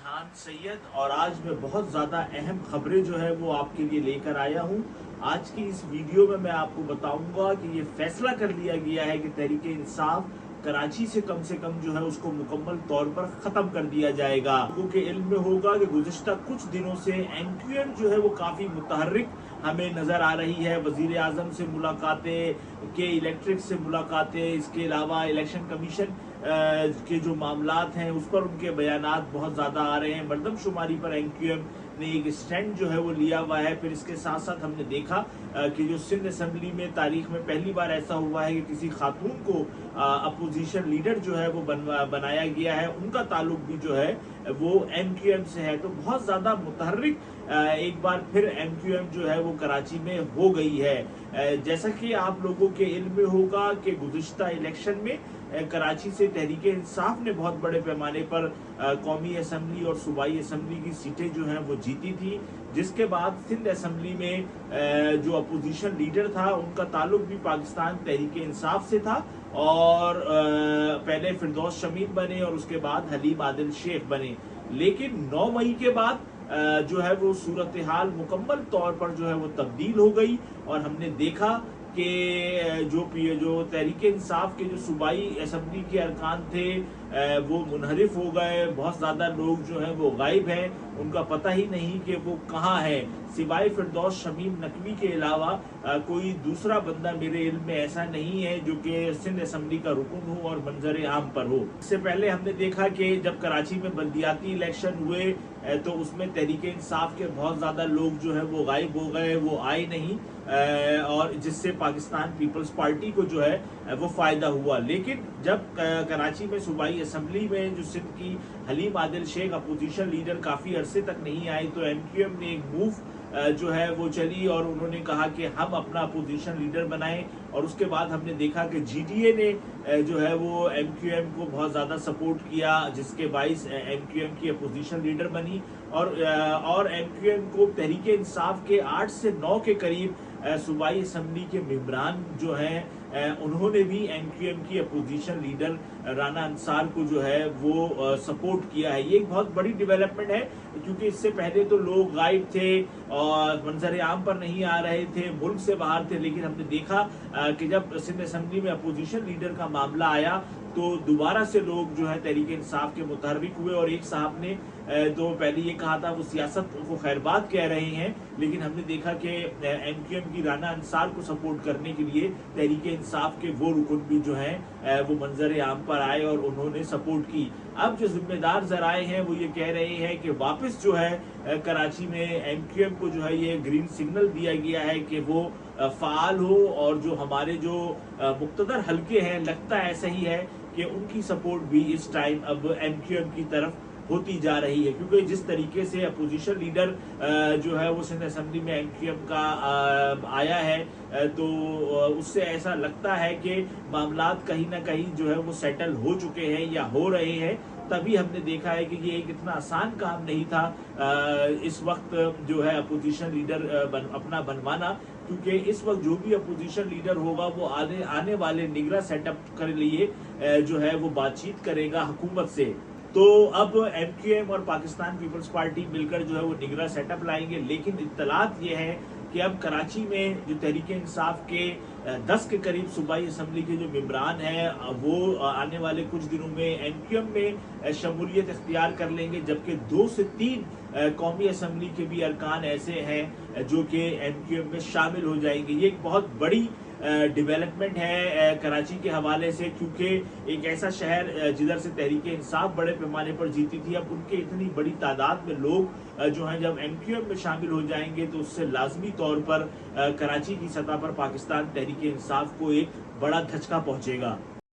रिहान सैयद और आज मैं बहुत ज़्यादा अहम खबरें जो है वो आपके लिए लेकर आया हूँ। आज की इस वीडियो में मैं आपको बताऊंगा कि ये फैसला कर लिया गया है कि तहरीके इंसाफ कराची से कम जो है उसको मुकम्मल तौर पर ख़त्म कर दिया जाएगा। लोगों के इल्म में होगा कि गुज़िश्ता कुछ दिनों से एमक्यूएम जो है वो काफ़ी मुतहर्रिक हमें नज़र आ रही है। वज़ीर आज़म से मुलाकातें, के इलेक्ट्रिक से मुलाकातें, इसके अलावा इलेक्शन कमीशन के जो मामलात हैं उस पर उनके बयानात बहुत ज़्यादा आ रहे हैं। मर्दमशुमारी पर एमक्यूएम ने एक स्टैंड जो है वो लिया हुआ है। फिर इसके साथ साथ हमने देखा कि जो सिंध असेंबली में तारीख में पहली बार ऐसा हुआ है कि किसी खातून को अपोजिशन लीडर जो है वो बनाया गया है, उनका ताल्लुक भी जो है वो एमक्यूएम से है। तो बहुत ज़्यादा मुतहर्रिक एक बार फिर एमक्यूएम जो है वो कराची में हो गई है। जैसा कि आप लोगों के इल्म में होगा कि गुज़िश्ता इलेक्शन में कराची से तहरीके इंसाफ ने बहुत बड़े पैमाने पर कौमी असेंबली और सूबाई असेंबली की सीटें जो हैं वो जीती थी, जिसके बाद सिंध असेंबली में जो अपोजिशन लीडर था उनका ताल्लुक भी पाकिस्तान तहरीके इंसाफ से था और पहले फिरदौस शमीम बने और उसके बाद हलीम आदिल शेख बने। लेकिन 9 मई के बाद जो है वो सूरत हाल मुकम्मल तौर पर जो है वो तब्दील हो गई और हमने देखा कि जो तहरीके इंसाफ के जो सूबाई असेंबली के अरकान थे वो मुनहरिफ हो गए। बहुत ज़्यादा लोग जो हैं वो गायब हैं, उनका पता ही नहीं कि वो कहाँ है। सिवाय फिरदौस शमीम नकवी के अलावा कोई दूसरा बंदा मेरे इल्म में ऐसा नहीं है जो कि सिंध असेंबली का रुकन हो और मंजर आम पर हो। इससे पहले हमने देखा कि जब कराची में बल्दियाती इलेक्शन हुए तो उसमें तहरीके इंसाफ के बहुत ज़्यादा लोग जो है वो गायब हो गए, वो आए नहीं और जिससे पाकिस्तान पीपल्स पार्टी को जो है वो फ़ायदा हुआ। लेकिन जब कराची में सूबाई असेंबली में जो सिंध की हलीम आदिल शेख अपोजिशन लीडर काफ़ी अरसे तक नहीं आई तो एमक्यूएम ने एक मूव जो है वो चली और उन्होंने कहा कि हम अपना अपोजिशन लीडर बनाएं। और उसके बाद हमने देखा कि जीटीए ने जो है वो एमक्यूएम को बहुत ज़्यादा सपोर्ट किया, जिसके बाइस एमक्यूएम की अपोजिशन लीडर बनी और एमक्यूएम को तहरीके इंसाफ के 8 से 9 के करीब सूबाई असेंबली के मेंबरान जो हैं उन्होंने भी एमक्यूएम की अपोजिशन लीडर राना अंसार को जो है वो सपोर्ट किया है। ये एक बहुत बड़ी डेवलपमेंट है क्योंकि इससे पहले तो लोग गायब थे और मंजर आम पर नहीं आ रहे थे, मुल्क से बाहर थे। लेकिन हमने देखा कि जब सिंध असेंबली में अपोजिशन लीडर का मामला आया तो दोबारा से लोग जो है तहरीके इंसाफ के मुतहर्रिक हुए और एक साहब ने तो पहले ये कहा था वो सियासत को खैरबाद कह रहे हैं, लेकिन हमने देखा कि एमक्यूएम की राना अंसार को सपोर्ट करने के लिए तहरीके इंसाफ के वो रुकन भी जो हैं वो मंजर आम पर आए और उन्होंने सपोर्ट की। अब जो जिम्मेदार जराए हैं वो ये कह रहे हैं कि वापस जो है कराची में एमक्यूएम को जो है ये ग्रीन सिग्नल दिया गया है कि वो फ़ाल हो और जो हमारे जो मुक्तदर हल्के हैं लगता ऐसा ही है कि उनकी सपोर्ट भी इस टाइम अब एमक्यूएम की तरफ होती जा रही है। क्योंकि जिस तरीके से अपोजिशन लीडर जो है वो सिंध असेंबली में एमक्यूएम का आया है तो उससे ऐसा लगता है कि मामलात कहीं ना कहीं जो है वो सेटल हो चुके हैं या हो रहे हैं। तभी हमने देखा है कि ये एक इतना आसान काम नहीं था इस वक्त जो है अपोजिशन लीडर अपना बनवाना, क्योंकि इस वक्त जो भी अपोजिशन लीडर होगा वो आने वाले निगरां सेटअप के लिए जो है वो बातचीत करेगा हुकूमत से। तो अब एमक्यूएम और पाकिस्तान पीपल्स पार्टी मिलकर जो है वो निगरां सेटअप लाएंगे। लेकिन इत्तलात ये है कि अब कराची में जो तहरीके इंसाफ के 10 के करीब सूबाई असेंबली के जो मेंबरान हैं वो आने वाले कुछ दिनों में एमक्यूएम में शमूलियत इख्तियार कर लेंगे, जबकि 2 से 3 कौमी असेंबली के भी अरकान ऐसे हैं जो कि एमक्यूएम में शामिल हो जाएंगे। ये एक बहुत बड़ी डेवलपमेंट है कराची के हवाले से, क्योंकि एक ऐसा शहर जिधर से तहरीके इंसाफ बड़े पैमाने पर जीती थी, अब उनके इतनी बड़ी तादाद में लोग जो हैं जब एमक्यूएम में शामिल हो जाएंगे तो उससे लाजमी तौर पर कराची की सतह पर पाकिस्तान तहरीके इंसाफ को एक बड़ा धचका पहुंचेगा।